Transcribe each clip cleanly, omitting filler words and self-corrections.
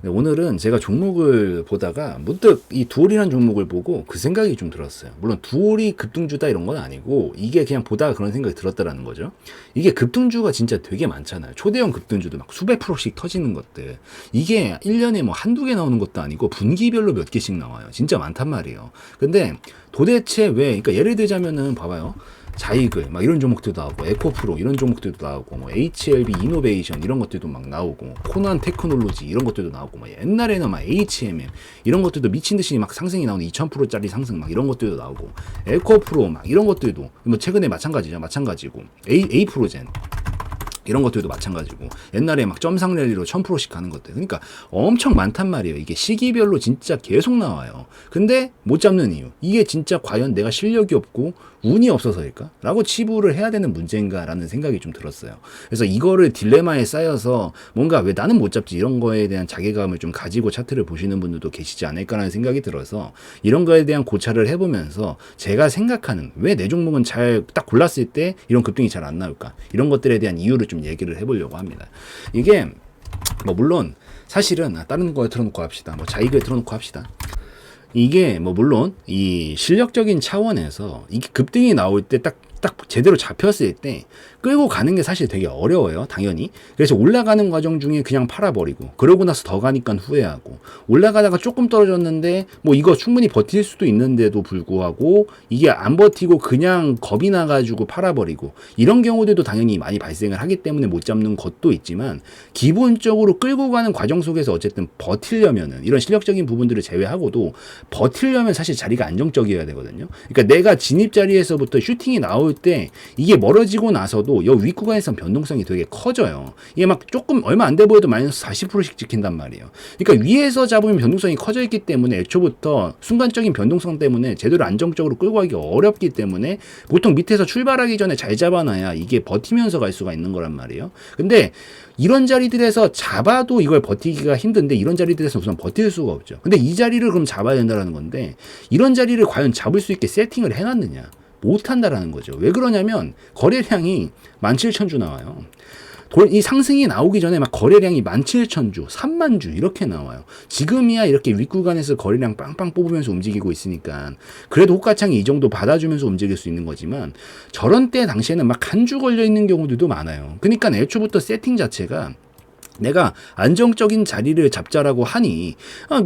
네, 오늘은 제가 종목을 보다가 문득 이 두올이라는 종목을 보고 그 생각이 좀 들었어요. 물론 두올이 급등주다 이런 건 아니고 이게 그냥 보다가 그런 생각이 들었다라는 거죠. 이게 급등주가 진짜 되게 많잖아요. 초대형 급등주도 막 수백 프로씩 터지는 것들. 이게 1년에 뭐 한두 개 나오는 것도 아니고 분기별로 몇 개씩 나와요. 진짜 많단 말이에요. 근데 도대체 왜, 그러니까 예를 들자면은 봐봐요. 자이글 막 이런 종목들도 나오고 에코프로 이런 종목들도 나오고 뭐 HLB 이노베이션 이런 것들도 막 나오고 코난 테크놀로지 이런 것들도 나오고 막 옛날에는 막 HMM 이런 것들도 미친 듯이 막 상승이 나오는 2000%짜리 상승 막 이런 것들도 나오고 에코프로 막 이런 것들도 뭐 최근에 마찬가지고 A프로젠 이런 것들도 마찬가지고 옛날에 막 점상 랠리로 1000%씩 가는 것들 그러니까 엄청 많단 말이에요. 이게 시기별로 진짜 계속 나와요. 근데 못 잡는 이유 이게 진짜 과연 내가 실력이 없고 운이 없어서일까? 라고 치부를 해야 되는 문제인가 라는 생각이 좀 들었어요. 그래서 이거를 딜레마에 쌓여서 뭔가 왜 나는 못 잡지 이런 거에 대한 자괴감을 좀 가지고 차트를 보시는 분들도 계시지 않을까라는 생각이 들어서 이런 거에 대한 고찰을 해보면서 제가 생각하는 왜 내 종목은 잘 딱 골랐을 때 이런 급등이 잘 안 나올까 이런 것들에 대한 이유를 좀 얘기를 해보려고 합니다. 이게 뭐 물론 사실은 다른 거에 틀어놓고 합시다. 뭐 자이그에 틀어놓고 합시다. 이게 뭐 물론 이 실력적인 차원에서 이게 급등이 나올 때 딱 제대로 잡혔을 때 끌고 가는 게 사실 되게 어려워요. 당연히. 그래서 올라가는 과정 중에 그냥 팔아버리고 그러고 나서 더 가니까 후회하고 올라가다가 조금 떨어졌는데 뭐 이거 충분히 버틸 수도 있는데도 불구하고 이게 안 버티고 그냥 겁이 나가지고 팔아버리고 이런 경우들도 당연히 많이 발생을 하기 때문에 못 잡는 것도 있지만 기본적으로 끌고 가는 과정 속에서 어쨌든 버틸려면은 이런 실력적인 부분들을 제외하고도 버틸려면 사실 자리가 안정적이어야 되거든요. 그러니까 내가 진입 자리에서부터 슈팅이 나올 때 이게 멀어지고 나서도 이 윗구간에선 변동성이 되게 커져요. 이게 막 조금 얼마 안 돼 보여도 마이너스 40%씩 찍힌단 말이에요. 그러니까 위에서 잡으면 변동성이 커져 있기 때문에 애초부터 순간적인 변동성 때문에 제대로 안정적으로 끌고 가기 어렵기 때문에 보통 밑에서 출발하기 전에 잘 잡아놔야 이게 버티면서 갈 수가 있는 거란 말이에요. 근데 이런 자리들에서 잡아도 이걸 버티기가 힘든데 이런 자리들에서 우선 버틸 수가 없죠. 근데 이 자리를 그럼 잡아야 된다는 건데 이런 자리를 과연 잡을 수 있게 세팅을 해놨느냐? 못한다라는 거죠. 왜 그러냐면 거래량이 17,000주 나와요. 이 상승이 나오기 전에 막 거래량이 17,000주, 30,000주 이렇게 나와요. 지금이야 이렇게 윗구간에서 거래량 빵빵 뽑으면서 움직이고 있으니까 그래도 호가창이 이 정도 받아주면서 움직일 수 있는 거지만 저런 때 당시에는 막 한 주 걸려 있는 경우들도 많아요. 그러니까 애초부터 세팅 자체가 내가 안정적인 자리를 잡자라고 하니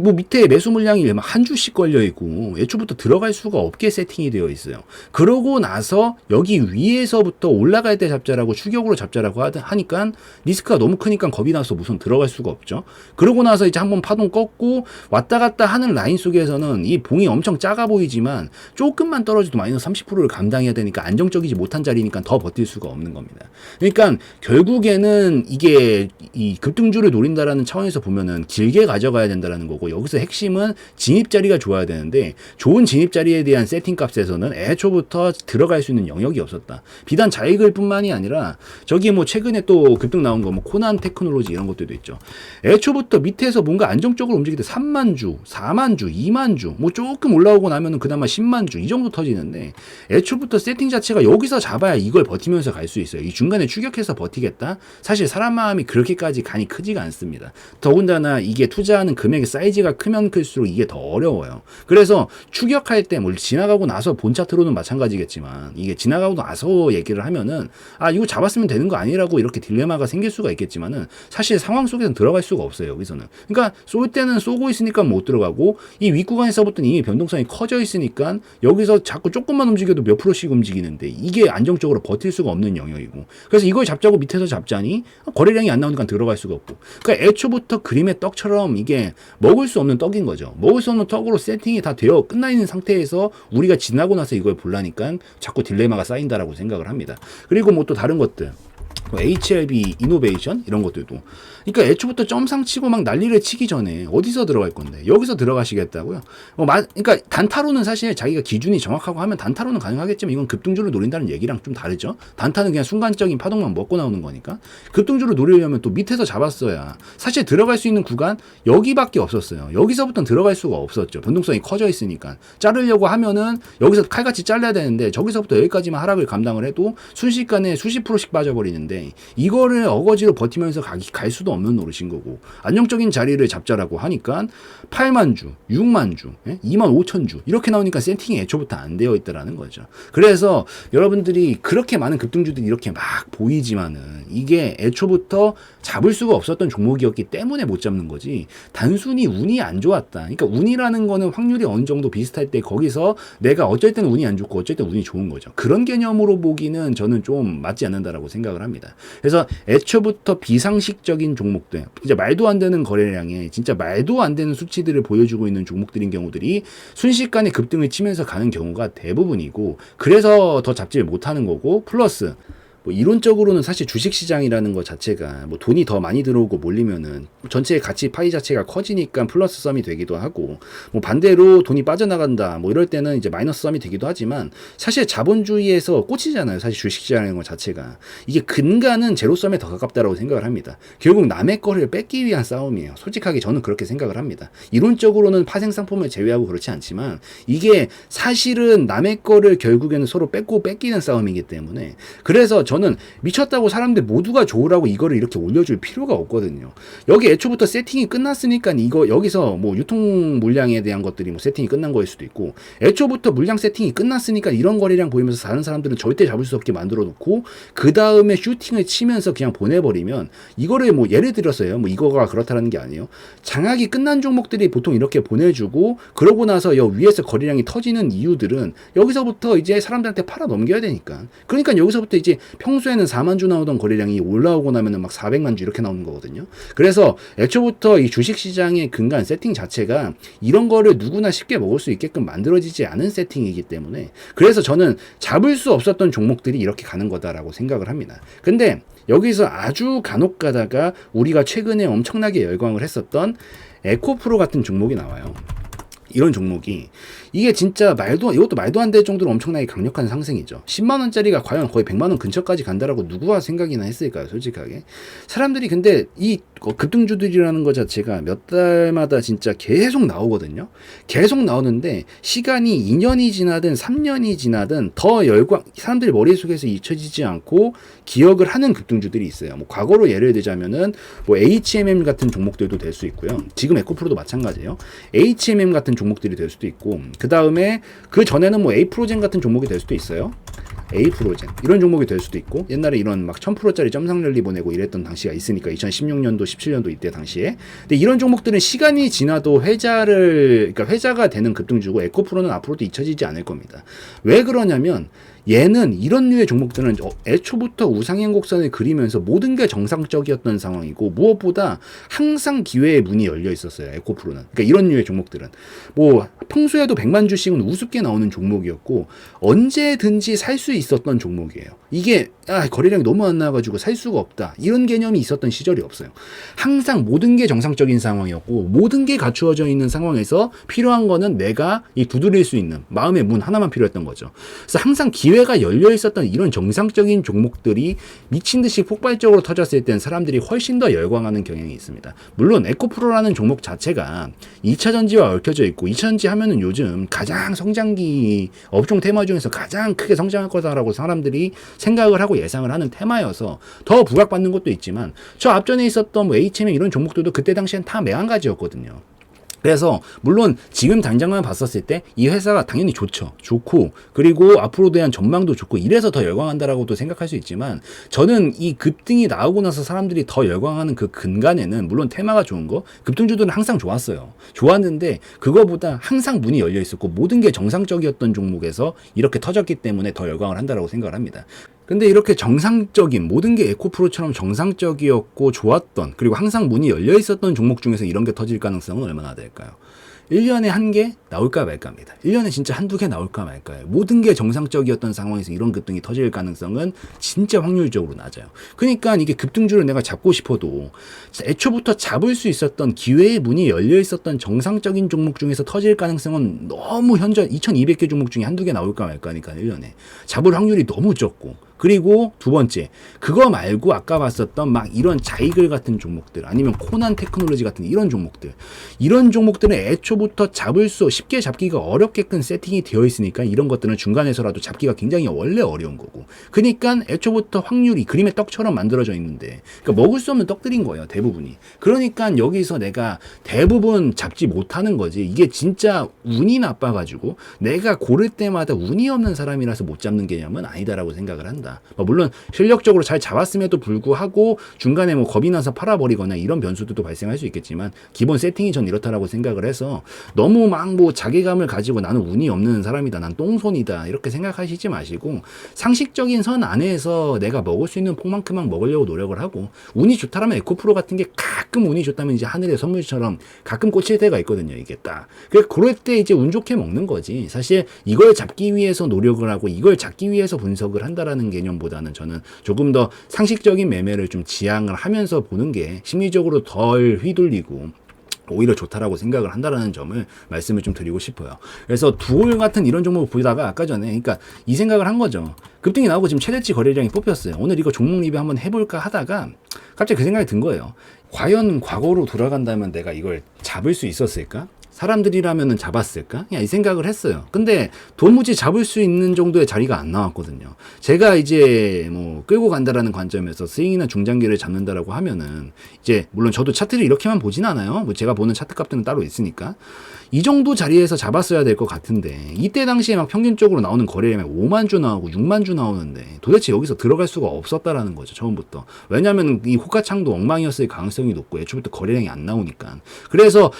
뭐 밑에 매수 물량이 막 한 주씩 걸려 있고 애초부터 들어갈 수가 없게 세팅이 되어 있어요. 그러고 나서 여기 위에서부터 올라갈 때 잡자라고 추격으로 잡자라고 하니까 리스크가 너무 크니까 겁이 나서 우선 들어갈 수가 없죠. 그러고 나서 이제 한번 파동 꺾고 왔다 갔다 하는 라인 속에서는 이 봉이 엄청 작아 보이지만 조금만 떨어져도 마이너스 30%를 감당해야 되니까 안정적이지 못한 자리니까 더 버틸 수가 없는 겁니다. 그러니까 결국에는 이게 이 급등주를 노린다라는 차원에서 보면은 길게 가져가야 된다라는 거고 여기서 핵심은 진입 자리가 좋아야 되는데 좋은 진입 자리에 대한 세팅 값에서는 애초부터 들어갈 수 있는 영역이 없었다. 비단 자이글뿐만이 아니라 저기 뭐 최근에 또 급등 나온 거 뭐 코난 테크놀로지 이런 것들도 있죠. 애초부터 밑에서 뭔가 안정적으로 움직일 때 3만 주, 4만 주, 2만 주, 뭐 조금 올라오고 나면은 그나마 10만 주 이 정도 터지는데 애초부터 세팅 자체가 여기서 잡아야 이걸 버티면서 갈 수 있어요. 이 중간에 추격해서 버티겠다. 사실 사람 마음이 그렇게까지 간이 크지가 않습니다. 더군다나 이게 투자하는 금액의 사이즈가 크면 클수록 이게 더 어려워요. 그래서 추격할 때 뭘 지나가고 나서 본 차트로는 마찬가지겠지만 이게 지나가고 나서 얘기를 하면은 이거 잡았으면 되는 거 아니라고 이렇게 딜레마가 생길 수가 있겠지만은 사실 상황 속에서는 들어갈 수가 없어요. 여기서는. 그러니까 쏠 때는 쏘고 있으니까 못 들어가고 이 윗구간에서부터는 이미 변동성이 커져 있으니까 여기서 자꾸 조금만 움직여도 몇 프로씩 움직이는데 이게 안정적으로 버틸 수가 없는 영역이고 그래서 이걸 잡자고 밑에서 잡자니 거래량이 안 나오니까 들어갈 수가 없고 그러니까 애초부터 그림의 떡처럼 이게 먹을 수 없는 떡인 거죠. 먹을 수 없는 떡으로 세팅이 다 되어 끝나 있는 상태에서 우리가 지나고 나서 이걸 보려니까 자꾸 딜레마가 쌓인다라고 생각을 합니다. 그리고 뭐 또 다른 것들 뭐 HLB 이노베이션 이런 것들도 그러니까 애초부터 점상 치고 막 난리를 치기 전에 어디서 들어갈 건데 여기서 들어가시겠다고요. 그러니까 단타로는 사실 자기가 기준이 정확하고 하면 단타로는 가능하겠지만 이건 급등주를 노린다는 얘기랑 좀 다르죠. 단타는 그냥 순간적인 파동만 먹고 나오는 거니까 급등주를 노리려면 또 밑에서 잡았어야 사실 들어갈 수 있는 구간 여기밖에 없었어요. 여기서부터는 들어갈 수가 없었죠. 변동성이 커져 있으니까 자르려고 하면은 여기서 칼같이 잘라야 되는데 저기서부터 여기까지만 하락을 감당을 해도 순식간에 수십 프로씩 빠져버리는데 때문에 이거를 어거지로 버티면서 갈 수도 없는 노릇인 거고, 안정적인 자리를 잡자라고 하니까 8만 주, 6만 주, 2만 5천 주 이렇게 나오니까 세팅이 애초부터 안 되어 있다라는 거죠. 그래서 여러분들이 그렇게 많은 급등주들이 이렇게 막 보이지만은 이게 애초부터 잡을 수가 없었던 종목이었기 때문에 못 잡는 거지, 단순히 운이 안 좋았다. 그러니까 운이라는 거는 확률이 어느 정도 비슷할 때 거기서 내가 어쩔 때는 운이 안 좋고 어쩔 때 운이 좋은 거죠. 그런 개념으로 보기는 저는 좀 맞지 않는다라고 생각을 합니다. 그래서 애초부터 비상식적인 종목들, 진짜 말도 안 되는 거래량에 진짜 말도 안 되는 수치들을 보여주고 있는 종목들인 경우들이 순식간에 급등을 치면서 가는 경우가 대부분이고, 그래서 더 잡지를 못하는 거고, 플러스 뭐 이론적으로는 사실 주식시장이라는 것 자체가 뭐 돈이 더 많이 들어오고 몰리면은 전체의 가치 파이 자체가 커지니까 플러스 썸이 되기도 하고, 뭐 반대로 돈이 빠져나간다 뭐 이럴 때는 이제 마이너스 썸이 되기도 하지만, 사실 자본주의에서 꽂히잖아요. 사실 주식시장이라는 것 자체가 이게 근간은 제로썸에 더 가깝다라고 생각을 합니다. 결국 남의 거를 뺏기 위한 싸움이에요. 솔직하게 저는 그렇게 생각을 합니다. 이론적으로는 파생상품을 제외하고 그렇지 않지만 이게 사실은 남의 거를 결국에는 서로 뺏고 뺏기는 싸움이기 때문에, 그래서 저는 미쳤다고 사람들 모두가 좋으라고 이거를 이렇게 올려줄 필요가 없거든요. 여기 애초부터 세팅이 끝났으니까 이거 여기서 뭐 유통 물량에 대한 것들이 뭐 세팅이 끝난 거일 수도 있고, 애초부터 물량 세팅이 끝났으니까 이런 거래량 보이면서 다른 사람들은 절대 잡을 수 없게 만들어 놓고 그 다음에 슈팅을 치면서 그냥 보내버리면, 이거를 뭐 예를 들어서요, 뭐 이거가 그렇다는 게 아니에요. 장악이 끝난 종목들이 보통 이렇게 보내주고 그러고 나서 여 위에서 거래량이 터지는 이유들은 여기서부터 이제 사람들한테 팔아 넘겨야 되니까. 그러니까 여기서부터 이제 평소에는 4만 주 나오던 거래량이 올라오고 나면은 막 400만 주 이렇게 나오는 거거든요. 그래서 애초부터 이 주식시장의 근간 세팅 자체가 이런 거를 누구나 쉽게 먹을 수 있게끔 만들어지지 않은 세팅이기 때문에, 그래서 저는 잡을 수 없었던 종목들이 이렇게 가는 거다라고 생각을 합니다. 근데 여기서 아주 간혹 가다가 우리가 최근에 엄청나게 열광을 했었던 에코프로 같은 종목이 나와요. 이런 종목이 이게 진짜 이것도 말도 안 될 정도로 엄청나게 강력한 상승이죠. 10만원짜리가 과연 거의 100만원 근처까지 간다라고 누구가 생각이나 했을까요, 솔직하게. 사람들이 근데 이 급등주들이라는 것 자체가 몇 달마다 진짜 계속 나오거든요. 계속 나오는데 시간이 2년이 지나든 3년이 지나든 더 사람들이 머릿속에서 잊혀지지 않고 기억을 하는 급등주들이 있어요. 뭐 과거로 예를 들자면은 뭐 HMM 같은 종목들도 될 수 있고요. 지금 에코프로도 마찬가지예요. HMM 같은 종목들이 될 수도 있고, 그 다음에 그 전에는 뭐 A프로젠 같은 종목이 될 수도 있어요. A프로젠 이런 종목이 될 수도 있고, 옛날에 이런 막 1000%짜리 점상랠리 보내고 이랬던 당시가 있으니까 2016년도 17년도 이때 당시에. 근데 이런 종목들은 시간이 지나도 그러니까 회자가 되는 급등주고, 에코프로는 앞으로도 잊혀지지 않을 겁니다. 왜 그러냐면 얘는 이런 류의 종목들은 애초부터 우상향 곡선을 그리면서 모든 게 정상적이었던 상황이고, 무엇보다 항상 기회의 문이 열려 있었어요, 에코프로는. 그러니까 이런 류의 종목들은 뭐 평소에도 100만 주씩은 우습게 나오는 종목이었고, 언제든지 살 수 있었던 종목이에요. 이게 거래량이 너무 안 나와가지고 살 수가 없다, 이런 개념이 있었던 시절이 없어요. 항상 모든 게 정상적인 상황이었고, 모든 게 갖추어져 있는 상황에서 필요한 거는 내가 이 두드릴 수 있는 마음의 문 하나만 필요했던 거죠. 그래서 항상 기회가 열려 있었던 이런 정상적인 종목들이 미친 듯이 폭발적으로 터졌을 땐 사람들이 훨씬 더 열광하는 경향이 있습니다. 물론 에코프로라는 종목 자체가 2차 전지와 얽혀져 있고, 2차 전지 하면은 요즘 가장 성장기 업종 테마 중에서 가장 크게 성장할 거다라고 사람들이 생각을 하고 예상을 하는 테마여서 더 부각받는 것도 있지만, 저 앞전에 있었던 뭐 HMM 이런 종목들도 그때 당시엔 다 매한가지였거든요. 그래서 물론 지금 당장만 봤었을 때 이 회사가 당연히 좋고, 그리고 앞으로 대한 전망도 좋고, 이래서 더 열광한다라고도 생각할 수 있지만, 저는 이 급등이 나오고 나서 사람들이 더 열광하는 그 근간에는 물론 테마가 좋은 거, 급등주들은 항상 좋았는데 그거보다 항상 문이 열려 있었고 모든 게 정상적이었던 종목에서 이렇게 터졌기 때문에 더 열광을 한다라고 생각을 합니다. 근데 이렇게 정상적인, 모든 게 에코프로처럼 정상적이었고 좋았던, 그리고 항상 문이 열려 있었던 종목 중에서 이런 게 터질 가능성은 얼마나 될까요? 1년에 한 개 나올까 말까입니다. 1년에 진짜 한두 개 나올까 말까요. 모든 게 정상적이었던 상황에서 이런 급등이 터질 가능성은 진짜 확률적으로 낮아요. 그러니까 이게 급등주를 내가 잡고 싶어도 애초부터 잡을 수 있었던 기회의 문이 열려 있었던 정상적인 종목 중에서 터질 가능성은 너무 현저 2200개 종목 중에 한두 개 나올까 말까니까 1년에 잡을 확률이 너무 적고, 그리고 두 번째, 그거 말고 아까 봤었던 막 이런 자이글 같은 종목들, 아니면 코난 테크놀로지 같은 이런 종목들, 이런 종목들은 애초부터 쉽게 잡기가 어렵게끔 세팅이 되어 있으니까 이런 것들은 중간에서라도 잡기가 굉장히 원래 어려운 거고, 그러니까 애초부터 확률이 그림의 떡처럼 만들어져 있는데, 그러니까 먹을 수 없는 떡들인 거예요, 대부분이. 그러니까 여기서 내가 대부분 잡지 못하는 거지. 이게 진짜 운이 나빠가지고 내가 고를 때마다 운이 없는 사람이라서 못 잡는 개념은 아니다라고 생각을 한다. 물론 실력적으로 잘 잡았음에도 불구하고 중간에 뭐 겁이 나서 팔아버리거나 이런 변수들도 발생할 수 있겠지만, 기본 세팅이 전 이렇다라고 생각을 해서 너무 막 뭐 자괴감을 가지고 나는 운이 없는 사람이다, 난 똥손이다 이렇게 생각하시지 마시고, 상식적인 선 안에서 내가 먹을 수 있는 폭만큼만 먹으려고 노력을 하고, 운이 좋다라면 에코프로 같은 게 가끔 운이 좋다면 이제 하늘의 선물처럼 가끔 꽂힐 때가 있거든요. 이게 딱 그럴 때 이제 운 좋게 먹는 거지. 사실 이걸 잡기 위해서 노력을 하고 이걸 잡기 위해서 분석을 한다라는 개념보다는 저는 조금 더 상식적인 매매를 좀 지향을 하면서 보는 게 심리적으로 덜 휘둘리고 오히려 좋다라고 생각을 한다라는 점을 말씀을 좀 드리고 싶어요. 그래서 두올 같은 이런 종목을 보다가 아까 전에, 그러니까 이 생각을 한 거죠. 급등이 나오고 지금 최대치 거래량이 뽑혔어요. 오늘 이거 종목 리뷰 한번 해볼까 하다가 갑자기 그 생각이 든 거예요. 과연 과거로 돌아간다면 내가 이걸 잡을 수 있었을까? 사람들이라면은 잡았을까? 그냥 이 생각을 했어요. 근데 도무지 잡을 수 있는 정도의 자리가 안 나왔거든요. 제가 이제 뭐 끌고 간다라는 관점에서 스윙이나 중장기를 잡는다라고 하면은, 이제 물론 저도 차트를 이렇게만 보진 않아요. 뭐 제가 보는 차트 값들은 따로 있으니까. 이 정도 자리에서 잡았어야 될 것 같은데, 이때 당시에 막 평균적으로 나오는 거래량이 5만 주 나오고 6만 주 나오는데 도대체 여기서 들어갈 수가 없었다라는 거죠, 처음부터. 왜냐하면 이 호가창도 엉망이었을 가능성이 높고 애초부터 거래량이 안 나오니까. 그래서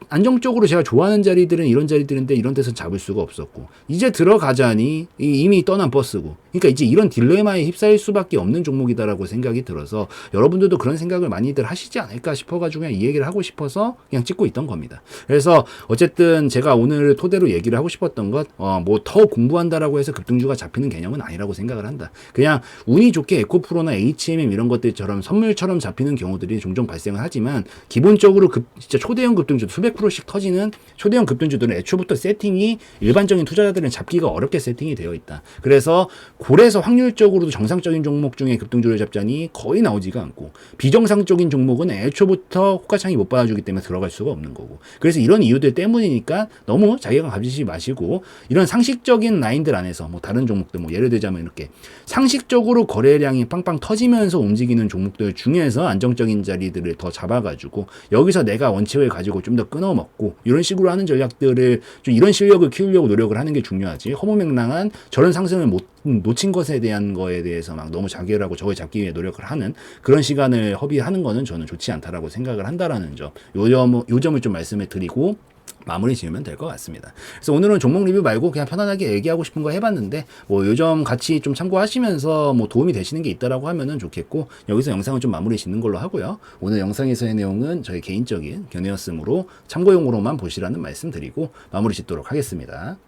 안정적으로 제가 좋아하는 자리들은 이런 자리들인데 이런 데서 잡을 수가 없었고, 이제 들어가자니 이미 떠난 버스고, 그러니까 이제 이런 딜레마에 휩싸일 수밖에 없는 종목이다라고 생각이 들어서 여러분들도 그런 생각을 많이들 하시지 않을까 싶어가지고 그냥 이 얘기를 하고 싶어서 그냥 찍고 있던 겁니다. 그래서 어쨌든 제가 오늘 토대로 얘기를 하고 싶었던 것, 뭐 더 공부한다라고 해서 급등주가 잡히는 개념은 아니라고 생각을 한다. 그냥 운이 좋게 에코프로나 HMM 이런 것들처럼 선물처럼 잡히는 경우들이 종종 발생을 하지만, 기본적으로 진짜 초대형 급등주 수백 프로씩 터지는 초대형 급등주들은 애초부터 세팅이 일반적인 투자자들은 잡기가 어렵게 세팅이 되어 있다. 그래서 고래서 확률적으로도 정상적인 종목 중에 급등주를 잡자니 거의 나오지가 않고, 비정상적인 종목은 애초부터 호가창이 못 받아주기 때문에 들어갈 수가 없는 거고, 그래서 이런 이유들 때문이니까 너무 자기가 가지지 마시고, 이런 상식적인 라인들 안에서 뭐 다른 종목들, 뭐 예를 들자면 이렇게 상식적으로 거래량이 빵빵 터지면서 움직이는 종목들 중에서 안정적인 자리들을 더 잡아가지고 여기서 내가 원칙을 가지고 좀 더 끊어먹고, 이런 식으로 하는 전략들을 좀, 이런 실력을 키우려고 노력을 하는 게 중요하지, 허무맹랑한 저런 상승을 놓친 것에 대한 거에 대해서 막 너무 자결하고 저걸 잡기 위해 노력을 하는 그런 시간을 허비하는 거는 저는 좋지 않다라고 생각을 한다라는 점, 요 점을 좀 말씀을 드리고 마무리 지으면 될 것 같습니다. 그래서 오늘은 종목 리뷰 말고 그냥 편안하게 얘기하고 싶은 거 해봤는데, 뭐 요점 같이 좀 참고하시면서 뭐 도움이 되시는 게 있다라고 하면은 좋겠고, 여기서 영상을 좀 마무리 짓는 걸로 하고요. 오늘 영상에서의 내용은 저희 개인적인 견해였으므로 참고용으로만 보시라는 말씀 드리고 마무리 짓도록 하겠습니다.